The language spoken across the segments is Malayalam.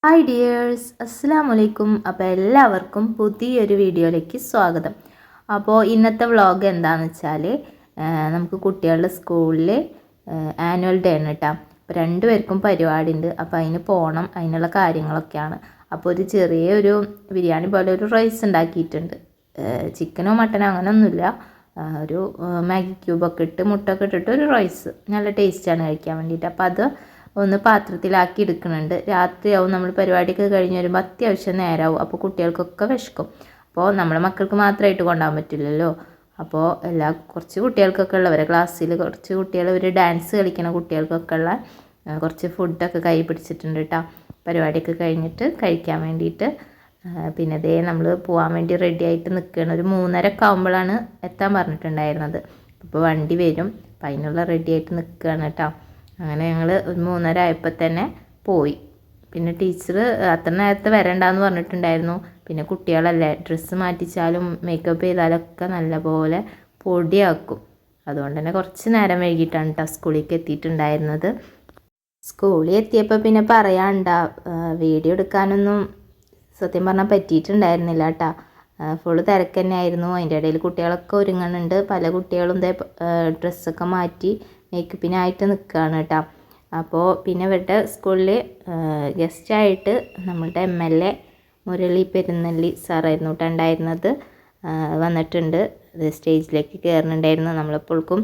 ഹായ് ഡിയേഴ്സ്, അസ്സലാമു അലൈക്കും. അപ്പോൾ എല്ലാവർക്കും പുതിയൊരു വീഡിയോയിലേക്ക് സ്വാഗതം. അപ്പോൾ ഇന്നത്തെ വ്ളോഗ് എന്താണെന്ന് വെച്ചാൽ നമുക്ക് കുട്ടികളുടെ സ്കൂളിൽ ആനുവൽ ഡേ ആണ് കേട്ടോ. അപ്പോൾ രണ്ടുപേർക്കും പരിപാടി ഉണ്ട്. അപ്പോൾ അതിന് പോകണം, അതിനുള്ള കാര്യങ്ങളൊക്കെയാണ്. അപ്പോൾ ഒരു ചെറിയൊരു ബിരിയാണി പോലെ ഒരു റൈസ് ഉണ്ടാക്കിയിട്ടുണ്ട്. ചിക്കനോ മട്ടനോ അങ്ങനെയൊന്നുമില്ല. ഒരു മാഗി ക്യൂബൊക്കെ ഇട്ട് മുട്ടൊക്കെ ഇട്ടിട്ട് ഒരു റൈസ് നല്ല ടേസ്റ്റാണ് കഴിക്കാൻ വേണ്ടിയിട്ട്. അപ്പോൾ അത് ഒന്ന് പാത്രത്തിലാക്കി എടുക്കുന്നുണ്ട്. രാത്രിയാവും നമ്മൾ പരിപാടിയൊക്കെ കഴിഞ്ഞ് വരുമ്പോൾ അത്യാവശ്യം നേരമാവും. അപ്പോൾ കുട്ടികൾക്കൊക്കെ വിശക്കും. അപ്പോൾ നമ്മുടെ മക്കൾക്ക് മാത്രമായിട്ട് കൊണ്ടുപോകാൻ പറ്റില്ലല്ലോ. അപ്പോൾ കുറച്ച് കുട്ടികൾക്കൊക്കെ ഉള്ളവരെ ക്ലാസ്സിൽ കുറച്ച് കുട്ടികൾ ഒരു ഡാൻസ് കളിക്കുന്ന കുട്ടികൾക്കൊക്കെ ഉള്ള കുറച്ച് ഫുഡൊക്കെ കൈ പിടിച്ചിട്ടുണ്ട് കേട്ടോ. പരിപാടിയൊക്കെ കഴിഞ്ഞിട്ട് കഴിക്കാൻ വേണ്ടിയിട്ട്. പിന്നെ അതേ നമ്മൾ പോകാൻ വേണ്ടി റെഡി ആയിട്ട് നിൽക്കുകയാണ്. ഒരു 3:30 ആകുമ്പോഴാണ് എത്താൻ പറഞ്ഞിട്ടുണ്ടായിരുന്നത്. അപ്പോൾ വണ്ടി വരും. അപ്പം അതിനുള്ള റെഡി ആയിട്ട് നിൽക്കുകയാണ് കേട്ടോ. അങ്ങനെ ഞങ്ങൾ ഒരു 3:30 ആയപ്പോൾ തന്നെ പോയി. പിന്നെ ടീച്ചർ അത്ര നേരത്തെ വരണ്ടെന്ന് പറഞ്ഞിട്ടുണ്ടായിരുന്നു. പിന്നെ കുട്ടികളല്ലേ, ഡ്രസ്സ് മാറ്റിച്ചാലും മേക്കപ്പ് ചെയ്താലൊക്കെ നല്ലപോലെ പൊടിയാക്കും. അതുകൊണ്ട് തന്നെ കുറച്ച് നേരം വൈകിട്ടാണ് കേട്ടോ സ്കൂളിലേക്ക് എത്തിയിട്ടുണ്ടായിരുന്നത്. സ്കൂളിൽ എത്തിയപ്പോൾ പിന്നെ പറയാണ്ട, വീഡിയോ എടുക്കാനൊന്നും സത്യം പറഞ്ഞാൽ പറ്റിയിട്ടുണ്ടായിരുന്നില്ല കേട്ടോ. ഫുള്ള് തിരക്ക് തന്നെയായിരുന്നു. അതിൻ്റെ ഇടയിൽ കുട്ടികളൊക്കെ ഒരുങ്ങുന്നുണ്ട്. പല കുട്ടികളും ഡ്രസ്സൊക്കെ മാറ്റി മേക്കപ്പിനായിട്ട് നിൽക്കുകയാണ് കേട്ടോ. അപ്പോൾ പിന്നെ ഇവരുടെ സ്കൂളിൽ ഗസ്റ്റായിട്ട് നമ്മളുടെ MLA മുരളി പെരുന്നള്ളി സാറായിരുന്നു കേട്ടോ ഉണ്ടായിരുന്നത്. വന്നിട്ടുണ്ട്. സ്റ്റേജിലേക്ക് കയറുന്നുണ്ടായിരുന്നു. നമ്മളെപ്പോഴും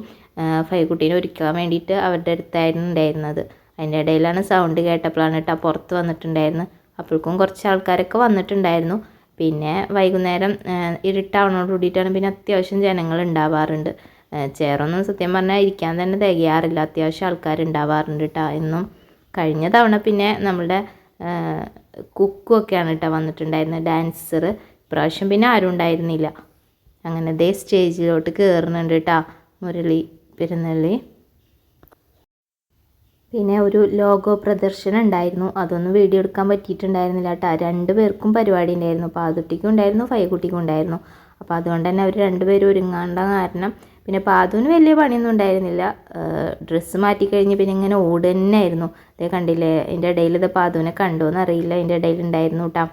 ഫൈക്കുട്ടീനെ ഒരുക്കാൻ വേണ്ടിയിട്ട് അവരുടെ അടുത്തായിരുന്നു ഉണ്ടായിരുന്നത്. അതിൻ്റെ ഇടയിലാണ് സൗണ്ട് കേട്ടപ്പോഴാണ് കേട്ടോ പുറത്ത് വന്നിട്ടുണ്ടായിരുന്നു. അപ്പോഴേക്കും കുറച്ച് ആൾക്കാരൊക്കെ വന്നിട്ടുണ്ടായിരുന്നു. പിന്നെ വൈകുന്നേരം ഇരുട്ടാവണോട് കൂടിയിട്ടാണ് പിന്നെ അത്യാവശ്യം ജനങ്ങൾ ഉണ്ടാവാറുണ്ട്. ചെയറൊന്നും സത്യം പറഞ്ഞാൽ ഇരിക്കാൻ തന്നെ തികയാറില്ല. അത്യാവശ്യം ആൾക്കാരുണ്ടാവാറുണ്ട് കേട്ടോ എന്നും. കഴിഞ്ഞ തവണ പിന്നെ നമ്മുടെ കുക്കുമൊക്കെയാണ് കേട്ടോ വന്നിട്ടുണ്ടായിരുന്നത്, ഡാൻസർ. ഇപ്രാവശ്യം പിന്നെ ആരും ഉണ്ടായിരുന്നില്ല. അങ്ങനെ ദേ സ്റ്റേജിലോട്ട് കയറുന്നുണ്ട് കേട്ടോ മുരളി പെരുന്നള്ളി. പിന്നെ ഒരു ലോഗോ പ്രദർശനം ഉണ്ടായിരുന്നു. അതൊന്നും വീഡിയോ എടുക്കാൻ പറ്റിയിട്ടുണ്ടായിരുന്നില്ല കേട്ടോ. 2 പേർക്കും പരിപാടി ഉണ്ടായിരുന്നു. പാതുട്ടിക്കും ഉണ്ടായിരുന്നു, ഫൈക്കുട്ടിക്കും ഉണ്ടായിരുന്നു. അപ്പോൾ അതുകൊണ്ട് തന്നെ അവർ 2 പേരും ഒരുങ്ങാണ്ട കാരണം പിന്നെ പാതുവിന് വലിയ പണിയൊന്നും ഉണ്ടായിരുന്നില്ല. ഡ്രസ്സ് മാറ്റിക്കഴിഞ്ഞ് പിന്നെ ഇങ്ങനെ ഓട് തന്നെയായിരുന്നു. അതേ കണ്ടില്ലേ, അതിൻ്റെ ഇടയിൽ ഇത് പാതുവിനെ കണ്ടോയെന്ന് അറിയില്ല, അതിൻ്റെ ഇടയിൽ ഉണ്ടായിരുന്നു കേട്ടോ.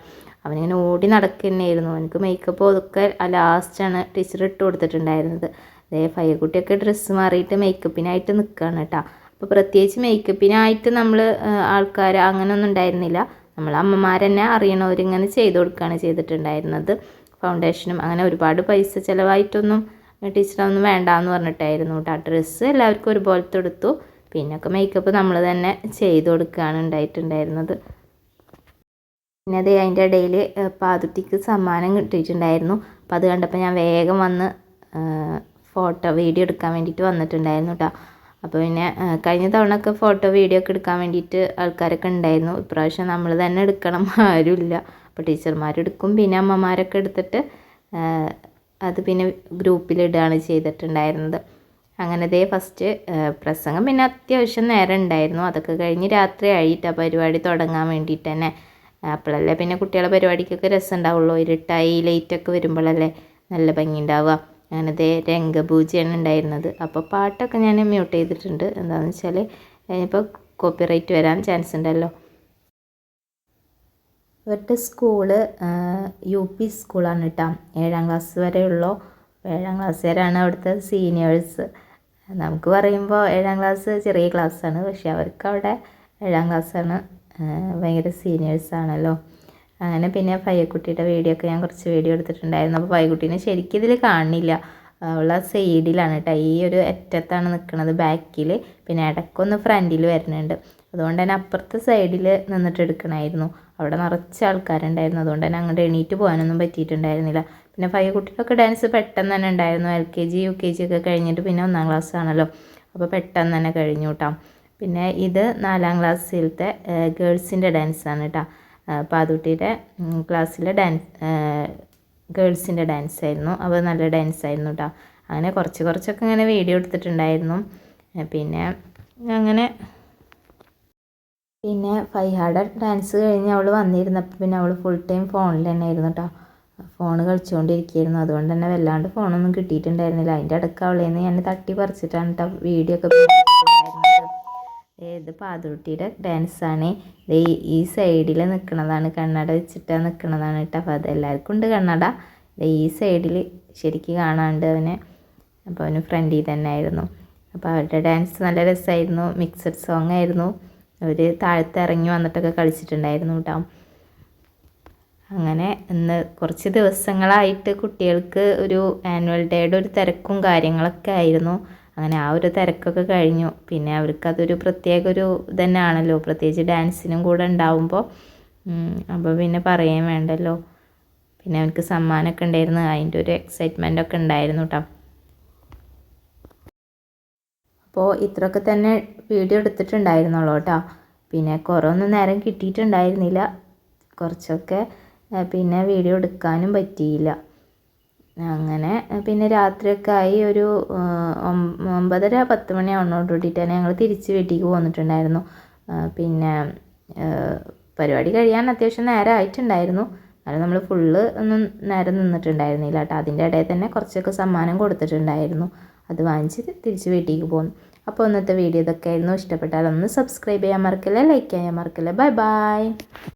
അവനിങ്ങനെ ഓടി നടക്കുക തന്നെയായിരുന്നു. എനിക്ക് മേക്കപ്പ് അതൊക്കെ ലാസ്റ്റാണ് ടീച്ചർ ഇട്ട് കൊടുത്തിട്ടുണ്ടായിരുന്നത്. അതേ ഫൈക്കുട്ടിയൊക്കെ ഡ്രസ്സ് മാറിയിട്ട് മേക്കപ്പിനായിട്ട് നിൽക്കുകയാണ് കേട്ടോ. അപ്പോൾ പ്രത്യേകിച്ച് മേക്കപ്പിനായിട്ട് നമ്മൾ ആൾക്കാർ അങ്ങനെയൊന്നും ഉണ്ടായിരുന്നില്ല. നമ്മൾ അമ്മമാർ തന്നെ അറിയണവരിങ്ങനെ ചെയ്ത് കൊടുക്കുകയാണ് ചെയ്തിട്ടുണ്ടായിരുന്നത്. ഫൗണ്ടേഷനും അങ്ങനെ ഒരുപാട് പൈസ ചിലവായിട്ടൊന്നും ടീച്ചറൊന്നും വേണ്ടാന്ന് പറഞ്ഞിട്ടായിരുന്നു കേട്ടോ. ഡ്രസ്സ് എല്ലാവർക്കും ഒരുപോലത്തെ എടുത്തു. പിന്നൊക്കെ മേക്കപ്പ് നമ്മൾ തന്നെ ചെയ്ത് കൊടുക്കുകയാണ് ഉണ്ടായിട്ടുണ്ടായിരുന്നത്. പിന്നെ അതേ അതിൻ്റെ ഇടയിൽ പാതുട്ടിക്ക് സമ്മാനം കിട്ടിയിട്ടുണ്ടായിരുന്നു. അപ്പോൾ അത് കണ്ടപ്പോൾ ഞാൻ വേഗം വന്ന് വീഡിയോ എടുക്കാൻ വേണ്ടിയിട്ട് വന്നിട്ടുണ്ടായിരുന്നു കേട്ടോ. അപ്പോൾ പിന്നെ കഴിഞ്ഞ തവണയൊക്കെ വീഡിയോ ഒക്കെ എടുക്കാൻ വേണ്ടിയിട്ട് ആൾക്കാരൊക്കെ ഉണ്ടായിരുന്നു. ഇപ്രാവശ്യം നമ്മൾ തന്നെ എടുക്കണം, ആരുമില്ല. അപ്പോൾ ടീച്ചർമാരെടുക്കും, പിന്നെ അമ്മമാരൊക്കെ എടുത്തിട്ട് അത് പിന്നെ ഗ്രൂപ്പിലിടുകയാണ് ചെയ്തിട്ടുണ്ടായിരുന്നത്. അങ്ങനെ ദേ ഫസ്റ്റ് പ്രസംഗം പിന്നെ അത്യാവശ്യം നേരം ഉണ്ടായിരുന്നു. അതൊക്കെ കഴിഞ്ഞ് രാത്രി ആയിട്ടാണ് പരിപാടി തുടങ്ങാൻ വേണ്ടിയിട്ട് തന്നെ. അപ്പോഴല്ലേ പിന്നെ കുട്ടികളെ പരിപാടിക്കൊക്കെ രസം ഉണ്ടാവുള്ളൂ. ഇരുട്ടായി ലൈറ്റൊക്കെ വരുമ്പോഴല്ലേ നല്ല ഭംഗി ഉണ്ടാവുക. അങ്ങനത്തെ രംഗപൂജയാണ് ഉണ്ടായിരുന്നത്. അപ്പോൾ പാട്ടൊക്കെ ഞാൻ മ്യൂട്ട് ചെയ്തിട്ടുണ്ട്. എന്താണെന്ന് വെച്ചാൽ ഇപ്പോൾ കോപ്പിറൈറ്റ് വരാൻ ചാൻസ് ഉണ്ടല്ലോ. ഇവരുടെ സ്കൂള് UP സ്കൂളാണ് കേട്ടോ. 7ാം ക്ലാസ് വരെയുള്ളൂ. 7ാം ക്ലാസ് വരെയാണ് അവിടുത്തെ സീനിയേഴ്സ്. നമുക്ക് പറയുമ്പോൾ 7ാം ക്ലാസ് ചെറിയ ക്ലാസ്സാണ്, പക്ഷെ അവർക്ക് അവിടെ 7ാം ക്ലാസ്സാണ്. ഭയങ്കര സീനിയേഴ്സാണല്ലോ. അങ്ങനെ പിന്നെ ഫൈക്കുട്ടിയുടെ വീഡിയോ ഒക്കെ ഞാൻ കുറച്ച് വീഡിയോ എടുത്തിട്ടുണ്ടായിരുന്നു. അപ്പോൾ ഫൈക്കുട്ടീനെ ശരിക്കും ഇതിൽ കാണില്ല, ഉള്ള സൈഡിലാണ് കേട്ടോ. ഈ ഒരു അറ്റത്താണ് നിൽക്കുന്നത് ബാക്കിൽ. പിന്നെ ഇടയ്ക്കൊന്ന് ഫ്രണ്ടിൽ വരുന്നുണ്ട്. അതുകൊണ്ട് തന്നെ അപ്പുറത്തെ സൈഡിൽ നിന്നിട്ട് എടുക്കണമായിരുന്നു. അവിടെ നിറച്ച് ആൾക്കാരുണ്ടായിരുന്നു. അതുകൊണ്ട് തന്നെ അങ്ങോട്ട് എണീറ്റ് പോകാനൊന്നും പറ്റിയിട്ടുണ്ടായിരുന്നില്ല. പിന്നെ ഫൈക്കുട്ടിയൊക്കെ ഡാൻസ് പെട്ടെന്ന് തന്നെ ഉണ്ടായിരുന്നു. LKG UKG ഒക്കെ കഴിഞ്ഞിട്ട് പിന്നെ 1ാം ക്ലാസ് ആണല്ലോ, അപ്പോൾ പെട്ടെന്ന് തന്നെ കഴിഞ്ഞു കേട്ടോ. പിന്നെ ഇത് 4ാം ക്ലാസ്സിലത്തെ ഗേൾസിൻ്റെ ഡാൻസാണ് കേട്ടോ. പാതുട്ടിയുടെ ക്ലാസ്സിലെ ഗേൾസിൻ്റെ ഡാൻസായിരുന്നു. അപ്പോൾ നല്ല ഡാൻസായിരുന്നു കേട്ടോ. അങ്ങനെ കുറച്ചൊക്കെ ഇങ്ങനെ വീഡിയോ എടുത്തിട്ടുണ്ടായിരുന്നു. പിന്നെ അങ്ങനെ ഫൈഹാടെ ഡാൻസ് കഴിഞ്ഞ് അവൾ വന്നിരുന്നപ്പോൾ പിന്നെ അവൾ ഫുൾ ടൈം ഫോണിൽ തന്നെ ആയിരുന്നു കേട്ടോ. ഫോൺ കളിച്ചുകൊണ്ടിരിക്കുകയായിരുന്നു. അതുകൊണ്ട് തന്നെ വല്ലാണ്ട് ഫോണൊന്നും കിട്ടിയിട്ടുണ്ടായിരുന്നില്ല. അതിൻ്റെ ഇടയ്ക്ക് അവളേന്ന് ഞാൻ തട്ടി പറിച്ചിട്ടാണ് കേട്ടോ വീഡിയോ ഒക്കെ എടുത്തിട്ടുണ്ടായിരുന്നത്. ഇത് പാതുട്ടിയുടെ ഡാൻസാണ്. ഇത് ഈ സൈഡിൽ നിൽക്കുന്നതാണ്, കണ്ണട വെച്ചിട്ട് നിൽക്കുന്നതാണ് കേട്ടോ. അപ്പോൾ അതെല്ലാവർക്കും ഉണ്ട് കണ്ണട. ഈ സൈഡിൽ ശരിക്കും കാണാണ്ട് അവനെ. അപ്പോൾ അവന് ഫ്രണ്ടിൽ തന്നെ ആയിരുന്നു. അപ്പോൾ അവരുടെ ഡാൻസ് നല്ല രസമായിരുന്നു. മിക്സഡ് സോങ് ആയിരുന്നു. അവർ താഴത്ത് ഇറങ്ങി വന്നിട്ടൊക്കെ കളിച്ചിട്ടുണ്ടായിരുന്നു കേട്ടോ. അങ്ങനെ ഇന്ന് കുറച്ച് ദിവസങ്ങളായിട്ട് കുട്ടികൾക്ക് ഒരു ആനുവൽ ഡേയുടെ ഒരു തിരക്കും കാര്യങ്ങളൊക്കെ ആയിരുന്നു. അങ്ങനെ ആ ഒരു തിരക്കൊക്കെ കഴിഞ്ഞു. പിന്നെ അവർക്കതൊരു പ്രത്യേക ഒരു തന്നെയാണല്ലോ, പ്രത്യേകിച്ച് ഡാൻസിനും കൂടെ ഉണ്ടാവുമ്പോൾ. അപ്പോൾ പിന്നെ പറയാൻ വേണ്ടല്ലോ. പിന്നെ അവർക്ക് സമ്മാനമൊക്കെ ഉണ്ടായിരുന്നു. അതിൻ്റെ ഒരു എക്സൈറ്റ്മെൻ്റ് ഒക്കെ ഉണ്ടായിരുന്നു കേട്ടോ. അപ്പോൾ ഇത്രയൊക്കെ തന്നെ വീഡിയോ എടുത്തിട്ടുണ്ടായിരുന്നുള്ളൂ കേട്ടോ. പിന്നെ കുറേ ഒന്നും നേരം കിട്ടിയിട്ടുണ്ടായിരുന്നില്ല. കുറച്ചൊക്കെ പിന്നെ വീഡിയോ എടുക്കാനും പറ്റിയില്ല. അങ്ങനെ പിന്നെ രാത്രിയൊക്കെ ആയി. ഒരു 9:30-10 മണിയാവുന്നതോടുകൂടിയിട്ട് തന്നെ ഞങ്ങൾ തിരിച്ച് വീട്ടിലേക്ക് പോന്നിട്ടുണ്ടായിരുന്നു. പിന്നെ പരിപാടി കഴിയാൻ അത്യാവശ്യം നേരം ആയിട്ടുണ്ടായിരുന്നു. അത് നമ്മൾ ഫുള്ള് ഒന്നും നേരം നിന്നിട്ടുണ്ടായിരുന്നില്ല കേട്ടോ. അതിൻ്റെ ഇടയിൽ തന്നെ കുറച്ചൊക്കെ സമ്മാനം കൊടുത്തിട്ടുണ്ടായിരുന്നു. അത് വാങ്ങിച്ച് തിരിച്ച് വീട്ടിലേക്ക് പോന്നു. അപ്പോൾ ഇന്നത്തെ വീഡിയോ ഇതൊക്കെ ആയിരുന്നു. ഇഷ്ടപ്പെട്ടാൽ ഒന്ന് സബ്സ്ക്രൈബ് ചെയ്യാൻ മറക്കില്ല, ലൈക്ക് ചെയ്യാൻ മറക്കില്ല. Bye bye.